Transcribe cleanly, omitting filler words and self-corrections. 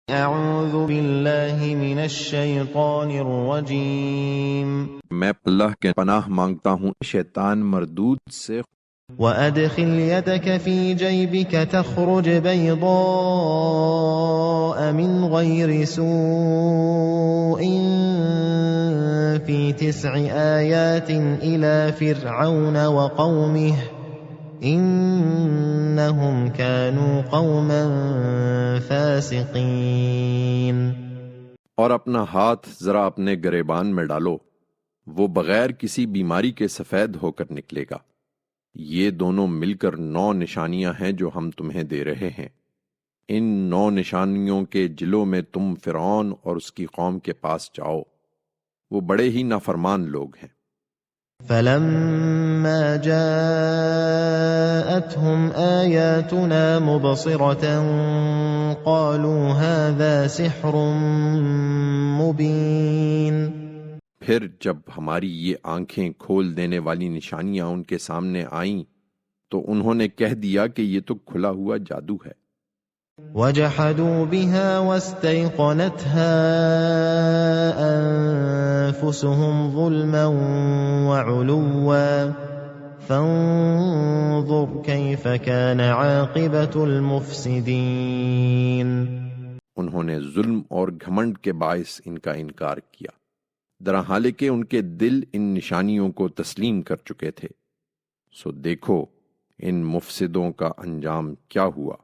اعوذ باللہ من الشیطان الرجیم میں اللہ کے پناہ مانگتا ہوں شیطان مردود سے۔ وَأَدْخِلْ يَدَكَ فِي جَيْبِكَ تَخْرُجْ بَيْضَاءَ مِنْ غَيْرِ سُوءٍ فِي 9 آيَاتٍ إِلَى فِرْعَوْنَ وَقَوْمِهِ إِنَّهُمْ كَانُوا قَوْمًا فَاسِقِينَ۔ اور اپنا ہاتھ ذرا اپنے گریبان میں ڈالو، وہ بغیر کسی بیماری کے سفید ہو کر نکلے گا۔ یہ دونوں مل کر 9 نشانیاں ہیں جو ہم تمہیں دے رہے ہیں۔ ان 9 نشانیوں کے جلوں میں تم فرعون اور اس کی قوم کے پاس جاؤ، وہ بڑے ہی نافرمان لوگ ہیں۔ فَلَمَّا جَاءَتْهُمْ آيَاتُنَا مُبْصِرَةً قَالُوا هَذَا سِحْرٌ مُبِينٌ۔ پھر جب ہماری یہ آنکھیں کھول دینے والی نشانیاں ان کے سامنے آئیں تو انہوں نے کہہ دیا کہ یہ تو کھلا ہوا جادو ہے۔ وَجَحَدُوا بِهَا وَاسْتَيْقَنَتْهَا أَنفُسُهُمْ ظُلْمًا وَعُلُوًّا فَانظُرْ كَيْفَ كَانَ عَاقِبَةُ الْمُفْسِدِينَ۔ انہوں نے ظلم اور گھمنڈ کے باعث ان کا انکار کیا، درحالے کہ ان کے دل ان نشانیوں کو تسلیم کر چکے تھے۔ سو دیکھو ان مفسدوں کا انجام کیا ہوا۔